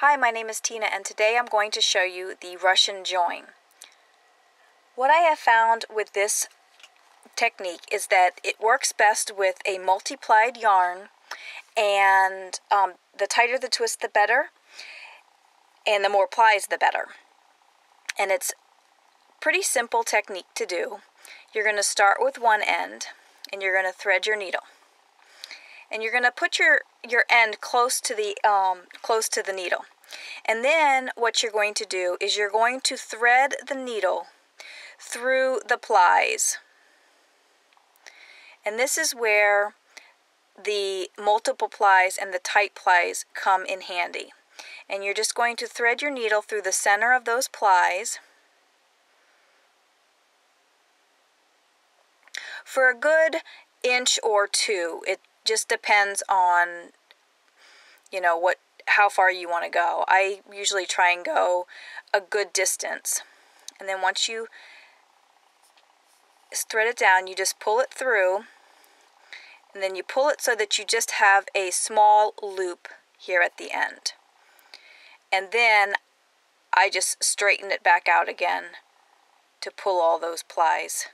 Hi, my name is Tina, and today I'm going to show you the Russian join. What I have found with this technique is that it works best with a multi-plied yarn, and the tighter the twist the better, and the more plies the better. And it's a pretty simple technique to do. You're going to start with one end, and you're going to thread your needle. And you're going to put your end close to the needle. And then what you're going to do is you're going to thread the needle through the plies. And this is where the multiple plies and the tight plies come in handy. And you're just going to thread your needle through the center of those plies for a good inch or two. It just depends on, how far you want to go. I usually try and go a good distance. And then once you thread it down, you just pull it through, and then you pull it so that you just have a small loop here at the end. And then I just straighten it back out again to pull all those plies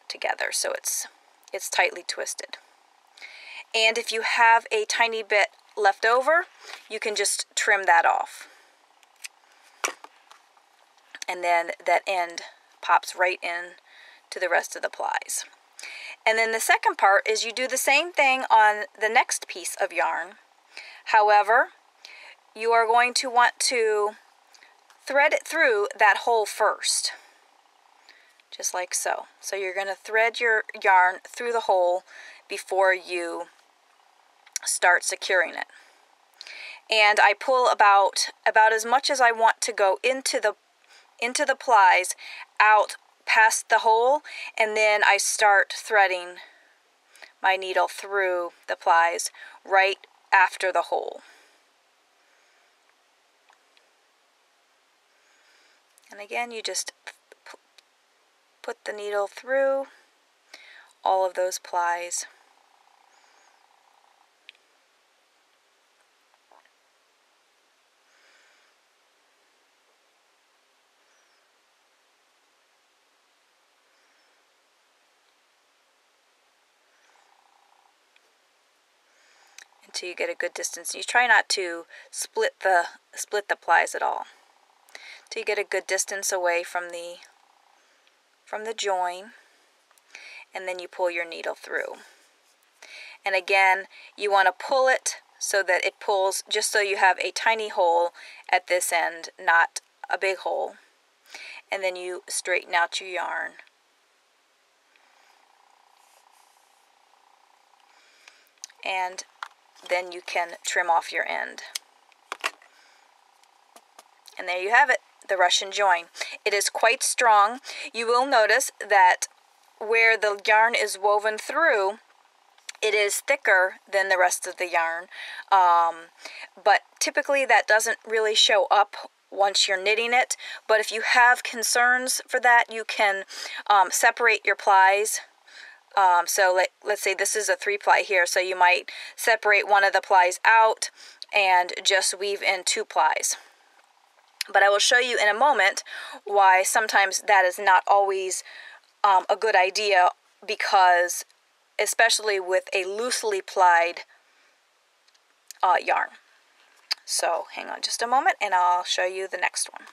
together so it's tightly twisted. And if you have a tiny bit left over, you can just trim that off. And then that end pops right in to the rest of the plies. And then the second part is you do the same thing on the next piece of yarn. However, you are going to want to thread it through that hole first, just like so. So you're going to thread your yarn through the hole before you start securing it. And I pull about as much as I want to go into the plies out past the hole, and then I start threading my needle through the plies right after the hole. And again, you just put the needle through all of those plies. Until you get a good distance. You try not to split the plies at all. Till you get a good distance away from the join, and then you pull your needle through. And again, you want to pull it so that it pulls just so you have a tiny hole at this end, not a big hole. And then you straighten out your yarn. And then you can trim off your end. And there you have it, the Russian join. It is quite strong. You will notice that where the yarn is woven through, it is thicker than the rest of the yarn. But typically that doesn't really show up once you're knitting it. But if you have concerns for that, you can separate your plies. So let's say this is a 3-ply here, so you might separate one of the plies out and just weave in 2 plies. But I will show you in a moment why sometimes that is not always a good idea, because especially with a loosely plied yarn. So hang on just a moment and I'll show you the next one.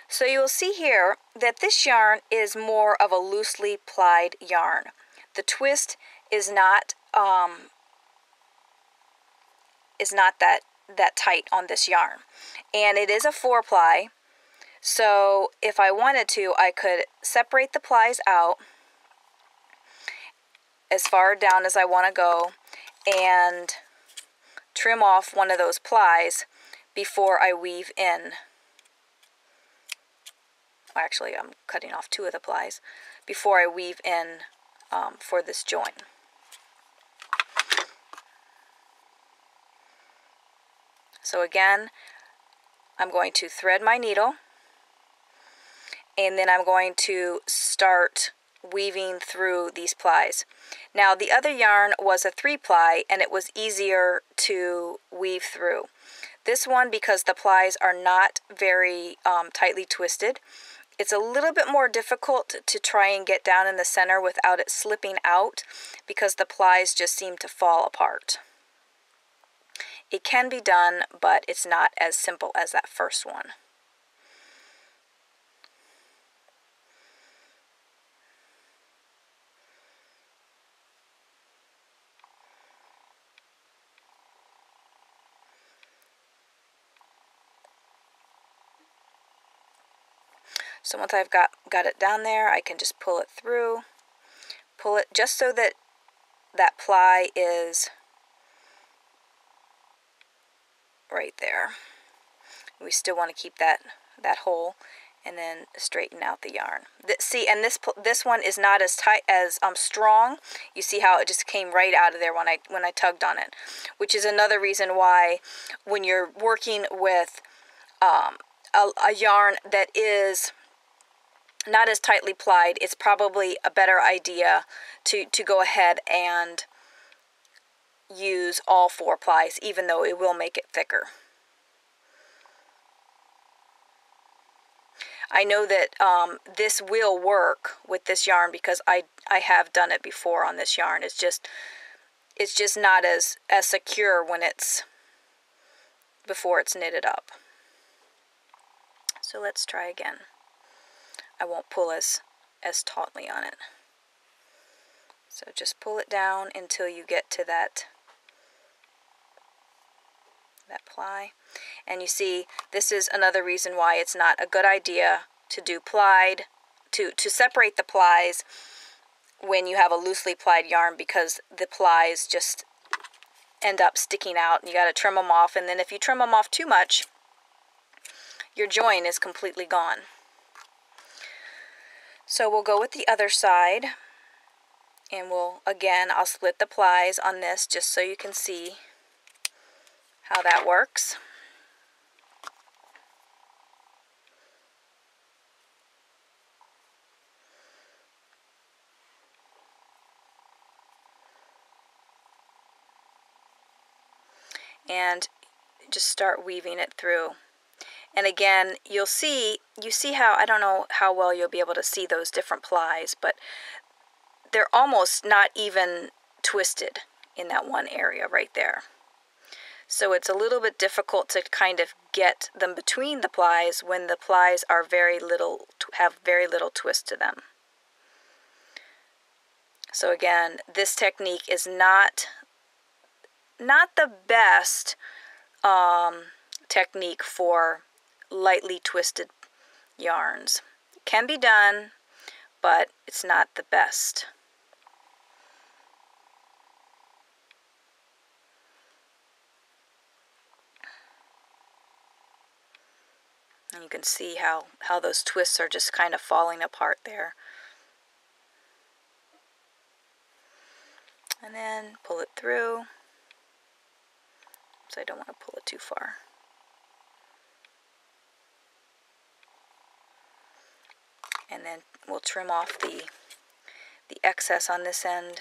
So you will see here that this yarn is more of a loosely plied yarn. The twist is not that tight on this yarn, and it is a 4-ply. So if I wanted to, I could separate the plies out as far down as I want to go and trim off one of those plies before I weave in. Actually, I'm cutting off 2 of the plies before I weave in for this join. So again, I'm going to thread my needle, and then I'm going to start weaving through these plies. Now the other yarn was a 3-ply and it was easier to weave through. This one, because the plies are not very tightly twisted, it's a little bit more difficult to try and get down in the center without it slipping out because the plies just seem to fall apart. It can be done, but it's not as simple as that first one. So once I've got it down there, I can just pull it through. Pull it just so that that ply is right there. We still want to keep that hole, and then straighten out the yarn. See, and this one is not as tight as strong. You see how it just came right out of there when I tugged on it, which is another reason why when you're working with a yarn that is not as tightly plied, it's probably a better idea to go ahead and use all 4 plies, even though it will make it thicker. I know that this will work with this yarn because I have done it before on this yarn. It's just not as secure when before it's knitted up. So let's try again. I won't pull as tautly on it. So just pull it down until you get to that ply. And you see, this is another reason why it's not a good idea to do plied, to separate the plies when you have a loosely plied yarn, because the plies just end up sticking out and you got to trim them off. And then if you trim them off too much, your join is completely gone. So we'll go with the other side, and I'll split the plies on this just so you can see how that works. And just start weaving it through. And again, you see how, I don't know how well you'll be able to see those different plies, but they're almost not even twisted in that one area right there. So it's a little bit difficult to kind of get them between the plies when the plies are have very little twist to them. So again, this technique is not the best technique for lightly twisted yarns. It can be done, but it's not the best. And you can see how those twists are just kind of falling apart there. And then pull it through. So I don't want to pull it too far. And then we'll trim off the excess on this end.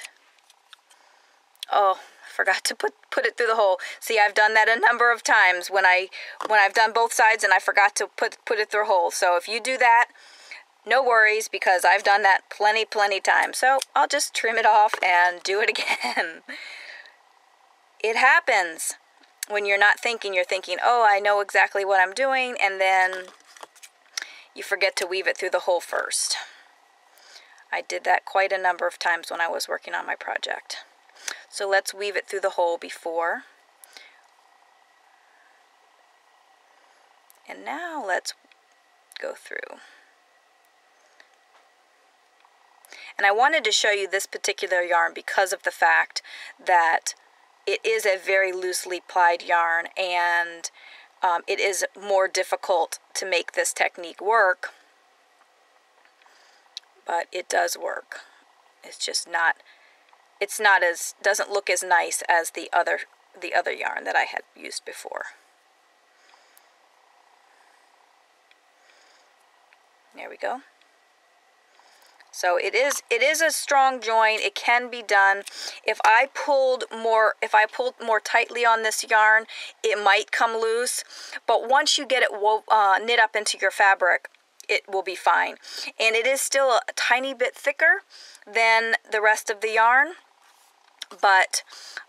Oh, I forgot to put it through the hole. See, I've done that a number of times when I've done both sides and I forgot to put it through a hole. So if you do that, no worries, because I've done that plenty times. So I'll just trim it off and do it again. It happens when you're not thinking. You're thinking, oh, I know exactly what I'm doing, and then you forget to weave it through the hole first. I did that quite a number of times when I was working on my project. So let's weave it through the hole before. And now let's go through. And I wanted to show you this particular yarn because of the fact that it is a very loosely plied yarn, and it is more difficult to make this technique work, but it does work. It's just not, doesn't look as nice as the other yarn that I had used before. There we go. So it is a strong join. It can be done. If I pulled more tightly on this yarn, it might come loose. But once you get it knit up into your fabric, it will be fine. And it is still a tiny bit thicker than the rest of the yarn, but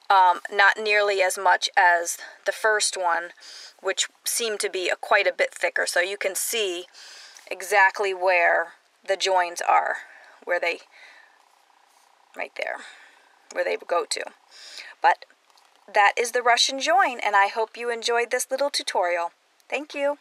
not nearly as much as the first one, which seemed to be quite a bit thicker. So you can see exactly where the joins are, right there, where they go to. But that is the Russian join, and I hope you enjoyed this little tutorial. Thank you.